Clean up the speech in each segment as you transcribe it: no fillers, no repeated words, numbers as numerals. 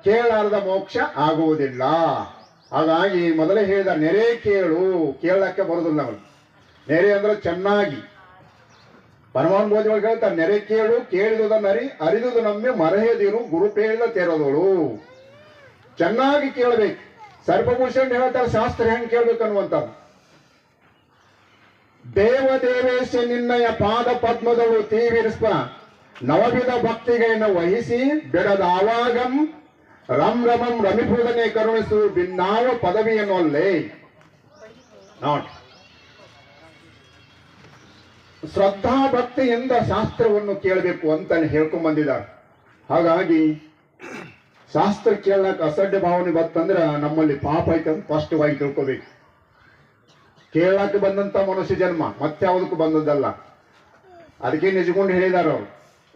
ಕೇಳಾರದ ಮೋಕ್ಷ ಆಗುವುದಿಲ್ಲ. ಹಾಗಾಗಿ ಮೊದಲೇ ಹೇಳಿದ ನೆರೆ ಕೇಳು, ಕೇಳಕ್ಕೆ ಬರುದಿಲ್ಲ ನಾವು. ನೆರೆ ಅಂದ್ರೆ ಚೆನ್ನಾಗಿ ಪರಮಾನುಭೂತಿ ಒಳಗೆ ಹೇಳ್ತಾರೆ, ನೆರೆ ಕೇಳು ಕೇಳಿದುದನ್ನು ಅರಿದುದು ನಮ್ಮೆ ಮರೆಯದಿರು ಗುರುಪೇಳಿದ ತೆರದೋಳು. ಚೆನ್ನಾಗಿ ಕೇಳಬೇಕು. ಸರ್ಪಭೂಷಣ್ ಹೇಳ್ತಾರೆ ಶಾಸ್ತ್ರ ಹೆಂಗ್ ಕೇಳ್ಬೇಕು ಅನ್ನುವಂಥದ್ದು. ದೇವದೇವೇಶ ನಿನ್ನಯ ಪಾದ ಪದ್ಮದಳು ತೀವಿರಿಸ್ಪ ನವವಿಧ ಭಕ್ತಿಗಳನ್ನು ವಹಿಸಿ ಬಿಡದ ಆವಾಗಂ ರಂ ರಮಂ ರಮಿಪೂದನೆ ಕರುಣಿಸು ಭಿನ್ನಾವ ಪದವಿಯನ್ನೊಲ್ಲೆ. ನೋಡಿ, ಶ್ರದ್ಧಾ ಭಕ್ತಿಯಿಂದ ಶಾಸ್ತ್ರವನ್ನು ಕೇಳಬೇಕು ಅಂತ ಹೇಳ್ಕೊಂಡ್ ಬಂದಿದ್ದಾರೆ. ಹಾಗಾಗಿ ಶಾಸ್ತ್ರ ಕೇಳಕ್ ಅಸಡ್ಡ ಭಾವನೆ ಬರ್ತಂದ್ರ ನಮ್ಮಲ್ಲಿ ಪಾಪ ಐತೆ ಅಂತ ಸ್ಪಷ್ಟವಾಗಿ ತಿಳ್ಕೋಬೇಕು. ಕೇಳಕ್ಕೆ ಬಂದಂತ ಮನುಷ್ಯ ಜನ್ಮ ಮತ್ಯಾವುದಕ್ಕೂ ಬಂದದ್ದಲ್ಲ. ಅದಕ್ಕೆ ನಿಜಗೊಂಡು ಹೇಳಿದಾರ ಅವರು,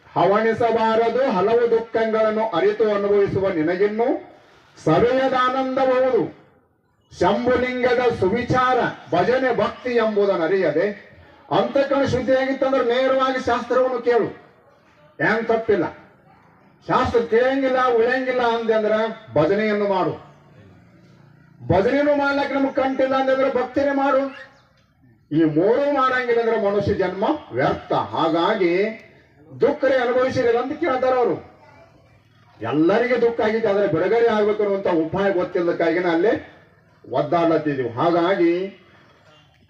ಹವಣಿಸಬಾರದು ಹಲವು ದುಃಖಗಳನ್ನು ಅರಿತು ಅನುಭವಿಸುವ ನಿನಗಿನ್ನು ಸವೆಯದಾನಂದಬಹುದು. ಶಂಭುಲಿಂಗದ ಸುವಿಚಾರ ಭಜನೆ ಭಕ್ತಿ ಎಂಬುದನ್ನು ಅರಿಯದೆ ಅಂತಕಣ ಶುದ್ಧಿಯಾಗಿತ್ತಂದ್ರೆ ನೇರವಾಗಿ ಶಾಸ್ತ್ರವನ್ನು ಕೇಳು, ಏನ್ ತಪ್ಪಿಲ್ಲ. ಶಾಸ್ತ್ರ ಕೇಳಂಗಿಲ್ಲ ಉಳಿಯಂಗಿಲ್ಲ ಅಂದ್ರ ಭಜನೆಯನ್ನು ಮಾಡು. ಭಜನೆಯನ್ನು ಮಾಡ್ಲಿಕ್ಕೆ ನಮ್ಗೆ ಕಂಟಿಲ್ಲ ಅಂತಂದ್ರೆ ಭಕ್ತಿನೇ ಮಾಡು. ಈ ಮೂರೂ ಮಾಡಂಗಿಲ್ಲ ಅಂದ್ರೆ ಮನುಷ್ಯ ಜನ್ಮ ವ್ಯರ್ಥ. ಹಾಗಾಗಿ ದುಃಖರೇ ಅನುಭವಿಸಿರಲ್ಲ ಅಂತ ಕೇಳ್ತಾರ ಅವರು. ಎಲ್ಲರಿಗೆ ದುಃಖ ಆಗಿತ್ತು, ಆದ್ರೆ ಬಿಡುಗಡೆ ಆಗ್ಬೇಕು ಅನ್ನುವಂತ ಉಪಾಯ ಗೊತ್ತಿಲ್ಲದಕ್ಕಾಗಿನ ಅಲ್ಲೇ ಒದ್ದಾಡ್ಲತ್ತಿದೀವಿ. ಹಾಗಾಗಿ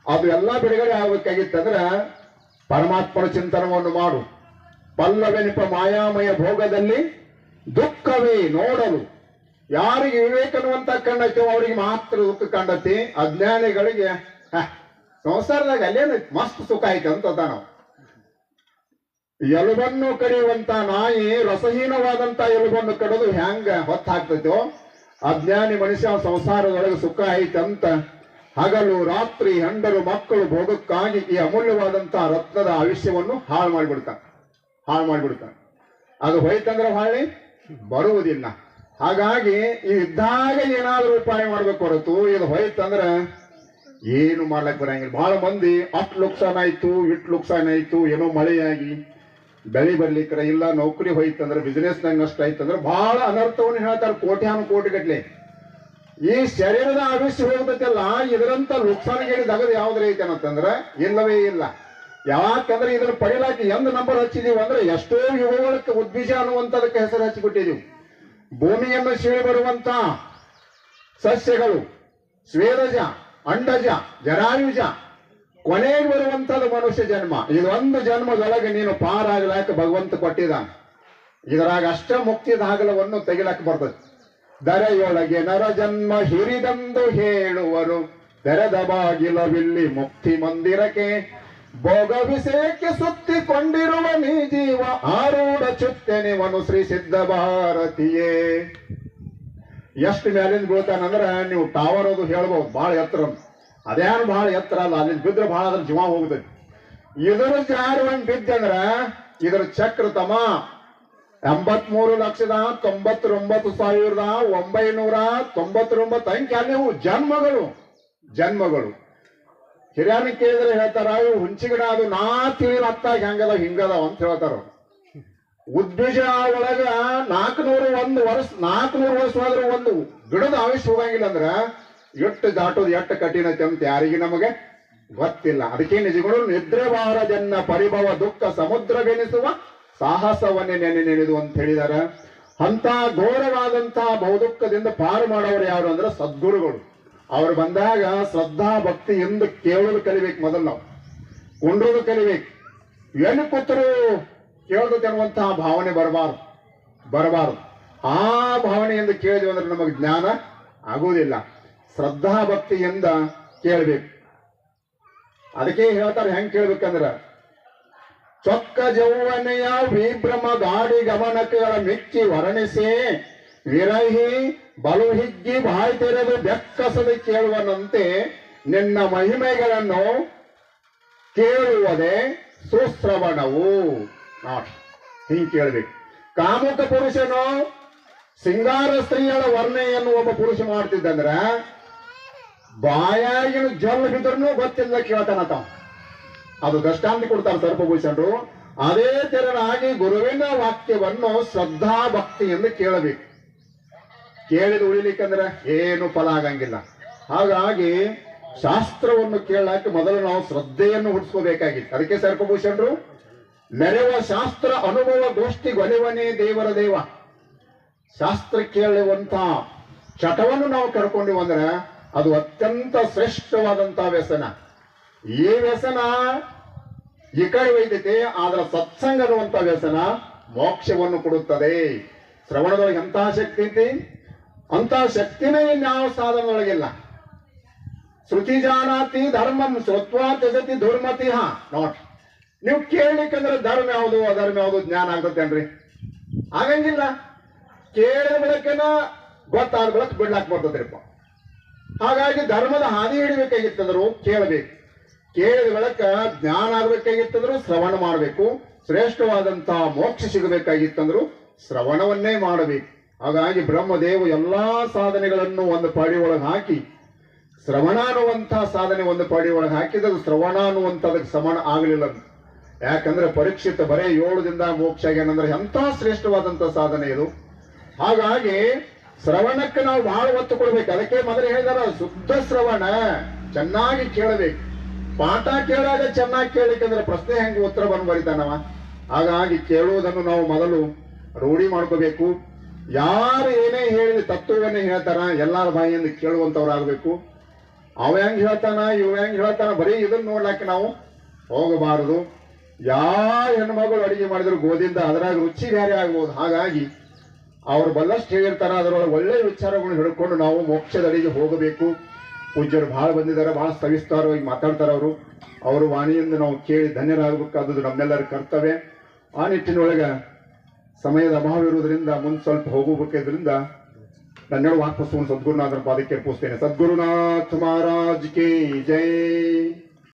ಅದು ಎಲ್ಲ ಬಿಡುಗಡೆ ಆಗ್ಬೇಕಾಗಿತ್ತಂದ್ರ ಪರಮಾತ್ಮನ ಚಿಂತನವನ್ನು ಮಾಡು. ಪಲ್ಲವೆನಿಪ ಮಾಯಾಮಯ ಭೋಗದಲ್ಲಿ ದುಃಖವೇ ನೋಡಲು. ಯಾರಿಗೆ ವಿವೇಕ ಅನ್ನುವಂತ ಕಂಡೈತೋ ಅವರಿಗೆ ಮಾತ್ರ ದುಃಖ ಕಂಡತಿ. ಅಜ್ಞಾನಿಗಳಿಗೆ ಸಂಸಾರದಾಗ ಅಲ್ಲೇನ ಮಸ್ತ್ ಸುಖ ಐತೆ ಅಂತ ನಾವು. ಎಲುಬನ್ನು ಕಡಿಯುವಂತ ನಾಯಿ ರಸಹೀನವಾದಂತ ಎಲುಬನ್ನು ಕಡಿದು ಹೆಂಗ ಹೊತ್ತಾಗ್ತೈತೋ ಅಜ್ಞಾನಿ ಮನುಷ್ಯ ಸಂಸಾರದೊಳಗೆ ಸುಖ ಐತಂತ ಹಗಲು ರಾತ್ರಿ ಹೆಂಡರು ಮಕ್ಕಳು ಭೋಗಕ್ಕಾಗಿ ಈ ಅಮೂಲ್ಯವಾದಂತಹ ರತ್ನದ ಆಯುಷ್ಯವನ್ನು ಹಾಳು ಮಾಡಿಬಿಡ್ತಾನೆ. ಅದು ಹೋಯ್ತಂದ್ರೆ ಹೊಳ್ಳಿ ಬರುವುದಿಲ್ಲ. ಹಾಗಾಗಿ ಇದ್ದಾಗ ಏನಾದ್ರೂ ಉಪಾಯ ಮಾಡ್ಬೇಕು ಹೊರತು ಇದು ಹೋಯ್ತಂದ್ರ ಏನು ಮಾಡ್ಲಕ್ ಬರಂಗಿಲ್ಲ. ಬಹಳ ಮಂದಿ ಅಷ್ಟು ಲುಕ್ಸಾನ್ ಆಯ್ತು ಇಟ್ಟು ಲುಕ್ಸಾನ್ ಆಯ್ತು, ಏನೋ ಮಳೆಯಾಗಿ ಬೆಳೆ ಬರ್ಲಿಕ್ರ ಇಲ್ಲ, ನೌಕರಿ ಹೋಯ್ತಂದ್ರೆ ಬಿಸಿನೆಸ್ ನಂಗೆ ನಷ್ಟ ಆಯ್ತಂದ್ರೆ ಬಹಳ ಅನರ್ಥವನ್ನು ಹೇಳ್ತಾರೆ. ಕೋಟಿ ಗಟ್ಲೆ ಈ ಶರೀರದ ಆವಿಷ್ಯ ಹೋಗ್ತೈತಲ್ಲ, ಇದರಂತ ಲುಕ್ಸಾನ್ಗೇಳಿದಾಗದು ಯಾವ್ದ್ರ ಐತೆ ಅಂತಂದ್ರೆ ಇಲ್ಲವೇ ಇಲ್ಲ. ಯಾಕಂದ್ರೆ ಇದನ್ನ ಪಡಿಲಾಕಿ ಎಂದ್ ನಂಬರ್ ಹಚ್ಚಿದೀವಿ ಅಂದ್ರೆ ಎಷ್ಟೋ ಯುಗಗಳಕ್ಕೆ ಉದ್ಬೀಜ ಅನ್ನುವಂಥದಕ್ಕೆ ಹೆಸರು ಹಚ್ಚಿಬಿಟ್ಟಿದೀವಿ. ಭೂಮಿಯನ್ನು ಸೀಳಿ ಬರುವಂತ ಸಸ್ಯಗಳು ಸ್ವೇದಜ ಅಂಡಜ ಜರಾಯುಜ ಕೊನೆಗೆ ಬರುವಂತದ್ದು ಮನುಷ್ಯ ಜನ್ಮ. ಇದೊಂದು ಜನ್ಮದೊಳಗೆ ನೀನು ಪಾರಾಗಲಾಕ ಭಗವಂತ ಕೊಟ್ಟಿದ್ದಾನೆ. ಇದರಾಗ ಅಷ್ಟ ಮುಕ್ತಿ ದಾಖಲವನ್ನು ತೆಗಿಲಾಕ ಬರ್ತದೆ. ದರೆಯೊಳಗೆ ನರ ಜನ್ಮ ಹಿರಿದಂದು ಹೇಳುವರು ತೆರೆದ ಬಾಗಿಲವಿಲ್ಲಿ ಮುಕ್ತಿ ಮಂದಿರಕ್ಕೆ ಭೋಗವಿಷಯಕ್ಕೆ ಸುತ್ತಿಕೊಂಡಿರುವ ನೀ ಜೀವ ಆರೂಢ ಚುತ್ತೆನಿವನು ಶ್ರೀ ಸಿದ್ಧ ಭಾರತೀಯೇ. ಎಷ್ಟು ಮೇಲಿಂದ ಬೀಳ್ತಾನಂದ್ರ ನೀವು ಟವರ್ ಅದು ಹೇಳ್ಬಹುದು ಬಹಳ ಎತ್ತರ. ಅದೇನು ಬಹಳ ಎತ್ತರ ಅಲ್ಲ, ಅಲ್ಲಿ ಬಿದ್ರೆ ಬಹಳ ಅದ್ರ ಜೀವ ಹೋಗ್ತದೆ. ಇದ್ರ ಜಾರವಂಗ್ ಬಿದ್ದಂದ್ರ ಇದ್ರ ಚಕ್ರ ತಮ 83,99,999 ಅಂಕೆ ನೀವು ಜನ್ಮಗಳು. ಹಿರಿಯರನ್ನ ಕೇಳಿದ್ರೆ ಹೇಳ್ತಾರ ಇವು ಹುಂಚಿಗಿಡ ಅದು ನಾ ತಿಳಿದ ಹತ್ತಾಗ ಹೆಂಗದ ಹಿಂಗದಾವ ಅಂತ ಹೇಳ್ತಾರ. ಉದ್ಬೀಜ ಒಳಗ 401 ವರ್ಷವಾದ್ರೂ ಒಂದು ಗಿಡದ ಆಯುಷ್ಯ ಹೋಗಂಗಿಲ್ಲ ಅಂದ್ರ ಎಷ್ಟು ದಾಟೋದು ಎಷ್ಟು ಕಠಿಣ ಅಂತ ಯಾರಿಗೆ ನಮಗೆ ಗೊತ್ತಿಲ್ಲ. ಅದಕ್ಕೆ ನಿಜಗಳು ನಿದ್ರೆ ಬಾರದೆನ್ನ ಪರಿಭವ ದುಃಖ ಸಮುದ್ರವೆನಿಸುವ ಸಾಹಸವನ್ನೇ ನೆನೆದು ಅಂತ ಹೇಳಿದಾರ. ಅಂತ ಘೋರವಾದಂತಹ ಬಹುದುಃಖದಿಂದ ಪಾರು ಮಾಡೋರು ಯಾರು ಅಂದ್ರೆ ಸದ್ಗುರುಗಳು. ಅವ್ರು ಬಂದಾಗ ಶ್ರದ್ಧಾ ಭಕ್ತಿ ಎಂದು ಕೇಳೋದು ಕಲಿಬೇಕು. ಮೊದಲು ನಾವು ಕುಂಡ್ರೋದು ಕಲಿಬೇಕು. ಎಲ್ಲಿ ಕೂತರು ಕೇಳೋದು ಅನ್ನುವಂತಹ ಭಾವನೆ ಬರಬಾರದು. ಆ ಭಾವನೆಯಿಂದ ಕೇಳಿದ್ವಿ ಅಂದ್ರೆ ನಮಗೆ ಜ್ಞಾನ ಆಗುವುದಿಲ್ಲ. ಶ್ರದ್ಧಾ ಭಕ್ತಿಯಿಂದ ಕೇಳಬೇಕು. ಅದಕ್ಕೆ ಹೇಳ್ತಾರೆ ಹೆಂಗ್ ಕೇಳ್ಬೇಕಂದ್ರ ಚೊಕ್ಕ ಜೌವನೆಯ ವಿಭ್ರಮ ಗಾಡಿ ಗಮನಗಳ ಮೆಚ್ಚಿ ವರ್ಣಿಸಿ ವಿರಹಿ ಬಲು ಹಿಗ್ಗಿ ಬಾಯಿ ತೆರೆದು ಬೆಕ್ಕಸದೆ ಕೇಳುವನಂತೆ ನಿನ್ನ ಮಹಿಮೆಗಳನ್ನು ಕೇಳುವುದೇ ಸುಶ್ರವಣವು. ಹಿಂಗ್ ಕೇಳ್ಬೇಕು. ಕಾಮುಕ ಪುರುಷನು ಸಿಂಗಾರ ಸ್ತ್ರೀಯರ ವರ್ಣೆಯನ್ನು ಒಬ್ಬ ಪುರುಷ ಮಾಡ್ತಿದ್ದಂದ್ರ ಬಾಯಾಗಿನ ಜಲ್ ಬಿದ್ರೂ ಗೊತ್ತಿಲ್ಲ ಕೇಳ್ತಾನ ತಾವ. ಅದು ದೃಷ್ಟಾಂತ ಕೊಡ್ತಾರೆ ಸರ್ಪಭೂಷಣರು. ಅದೇ ತೆರನಾಗಿ ಗುರುವಿನ ವಾಕ್ಯವನ್ನು ಶ್ರದ್ಧಾ ಭಕ್ತಿಯಿಂದ ಕೇಳಬೇಕು. ಕೇಳಿದ ಉಳಿಲಿಕ್ಕಂದ್ರೆ ಏನು ಫಲ ಆಗಂಗಿಲ್ಲ. ಹಾಗಾಗಿ ಶಾಸ್ತ್ರವನ್ನು ಕೇಳಕ್ಕೆ ಮೊದಲು ನಾವು ಶ್ರದ್ಧೆಯನ್ನು ಹುಟ್ಟಿಸ್ಕೋಬೇಕಾಗಿತ್ತು. ಅದಕ್ಕೆ ಸರ್ಪಭೂಷಣರು ನೆರೆವ ಶಾಸ್ತ್ರ ಅನುಭವ ಗೋಷ್ಠಿಗೆ ಒಲಿವನೇ ದೇವರ ದೇವ. ಶಾಸ್ತ್ರ ಕೇಳುವಂತ ಚಟವನ್ನು ನಾವು ಕರ್ಕೊಂಡಿವಿ ಅಂದ್ರೆ ಅದು ಅತ್ಯಂತ ಶ್ರೇಷ್ಠವಾದಂತಹ ವ್ಯಸನ. ಈ ವ್ಯಸನ ಈ ಕಡೆ ಒಯ್ದೈತೆ, ಆದ್ರ ಸತ್ಸಂಗ ಅನ್ನುವಂತ ವ್ಯಸನ ಮೋಕ್ಷವನ್ನು ಕೊಡುತ್ತದೆ. ಶ್ರವಣದೊಳಗೆ ಎಂತಹ ಶಕ್ತಿ ಐತಿ, ಅಂತಹ ಶಕ್ತಿನೇ ಇನ್ಯಾವ ಸಾಧನದೊಳಗಿಲ್ಲ. ಶ್ರುತಿ ಜಾನಾತಿ ಧರ್ಮಂ ಶ್ರುತ್ವಾ ತ್ಯಜತಿ ದುರ್ಮತಿ. ನೋಟ್, ನೀವು ಕೇಳಲಿಕ್ಕಂದ್ರೆ ಧರ್ಮ ಯಾವುದು ಅಧರ್ಮ ಯಾವುದು ಜ್ಞಾನ ಆಗ್ತತೇನ್ರಿ? ಆಗಂಗಿಲ್ಲ. ಕೇಳಿದ ಬೆಳಕನ ಗೊತ್ತಾದ ಬೆಳಕ್ ಬಿಡ್ಲಾಕ್ ಬರ್ತದ್ರಿಪ್ಪ. ಹಾಗಾಗಿ ಧರ್ಮದ ಹಾದಿ ಹಿಡಿಬೇಕಾಗಿತ್ತಂದ್ರು ಕೇಳಬೇಕು, ಕೇಳಿದ ಬೆಳಕ ಜ್ಞಾನ ಆಗ್ಬೇಕಾಗಿತ್ತಂದ್ರು ಶ್ರವಣ ಮಾಡಬೇಕು, ಶ್ರೇಷ್ಠವಾದಂತಹ ಮೋಕ್ಷ ಸಿಗಬೇಕಾಗಿತ್ತಂದ್ರು ಶ್ರವಣವನ್ನೇ ಮಾಡಬೇಕು. ಹಾಗಾಗಿ ಬ್ರಹ್ಮದೇವ ಎಲ್ಲಾ ಸಾಧನೆಗಳನ್ನು ಒಂದು ಪಾಡಿ ಒಳಗೆ ಹಾಕಿ ಶ್ರವಣ ಅನ್ನುವಂತಹ ಸಾಧನೆ ಒಂದು ಪಾಡಿ ಒಳಗೆ ಹಾಕಿದ್ರೆ ಶ್ರವಣ ಅನ್ನುವಂಥದಕ್ಕೆ ಸಮಾನ ಆಗಲಿಲ್ಲ. ಯಾಕಂದ್ರೆ ಪರೀಕ್ಷಿತ ಬರೇ 7 ದಿನದ ಮೋಕ್ಷ ಆಗ್ಯಾನಂದ್ರೆ ಎಂಥ ಶ್ರೇಷ್ಠವಾದಂತಹ ಸಾಧನೆ ಇದು. ಹಾಗಾಗಿ ಶ್ರವಣಕ್ಕೆ ನಾವು ಬಹಳ ಒತ್ತು ಕೊಡ್ಬೇಕು. ಅದಕ್ಕೆ ಮೊದಲು ಹೇಳಿದಾರ ಶುದ್ಧ ಶ್ರವಣ, ಚೆನ್ನಾಗಿ ಕೇಳಬೇಕು. ಪಾಠ ಕೇಳಾಗ ಚೆನ್ನಾಗಿ ಕೇಳಲಿಕ್ಕಂದ್ರೆ ಪ್ರಶ್ನೆ ಹೆಂಗೆ ಉತ್ತರ ಬಂದು ಬರಿತಾನವ. ಹಾಗಾಗಿ ಕೇಳುವುದನ್ನು ನಾವು ಮೊದಲು ರೂಢಿ ಮಾಡ್ಕೋಬೇಕು. ಯಾರು ಏನೇ ಹೇಳಿದ ತತ್ವವನ್ನೇ ಹೇಳ್ತಾರ ಎಲ್ಲಾರ ಬಾಯಿಯಿಂದ ಕೇಳುವಂತವ್ರಾಗಬೇಕು. ಅವ ಹೆಂಗ್ ಹೇಳ್ತಾನ ಇವ ಹೆಂಗ್ ಹೇಳ್ತಾನ ಬರೀ ಇದನ್ನ ನೋಡ್ಲಾಕ ನಾವು ಹೋಗಬಾರದು. ಯಾವ ಹೆಣ್ಮಗಳು ಅಡಿಗೆ ಮಾಡಿದ್ರು ಗೋದಿಂದ ಅದರಾಗ ರುಚಿ ಬೇರೆ ಆಗ್ಬೋದು. ಹಾಗಾಗಿ ಅವ್ರು ಬಲ್ಲಷ್ಟು ಹೇಳಿರ್ತಾರ, ಅದರೊಳಗೆ ಒಳ್ಳೆ ವಿಚಾರಗಳು ಹಿಡ್ಕೊಂಡು ನಾವು ಮೋಕ್ಷದ ಅಡಿಗೆ ಹೋಗಬೇಕು. ಪೂಜ್ಯರು ಬಹಳ ಬಂದಿದ್ದಾರೆ, ಬಹಳ ಸವಿಸ್ತಾರವಾಗಿ ಮಾತಾಡ್ತಾರ. ಅವರು ವಾಣಿಯಿಂದ ನಾವು ಕೇಳಿ ಧನ್ಯರಾಗಬೇಕಾದದ್ದು ನಮ್ಮೆಲ್ಲರ ಕರ್ತವ್ಯ. ಆ ನಿಟ್ಟಿನೊಳಗೆ ಸಮಯದ ಅಭಾವ ಇರುವುದರಿಂದ ಮುಂದೆ ಸ್ವಲ್ಪ ಹೋಗಬೇಕಿದ್ರಿಂದ ನನ್ನೆರಡು ವಾಕ್ಪಸ್ಸವನ್ನು ಸದ್ಗುರುನಾಥನ ಪಾದಕ್ಕೆ ಅರ್ಪಿಸ್ತೇನೆ. ಸದ್ಗುರುನಾಥ ಮಹಾರಾಜ್ ಕಿ ಜೈ.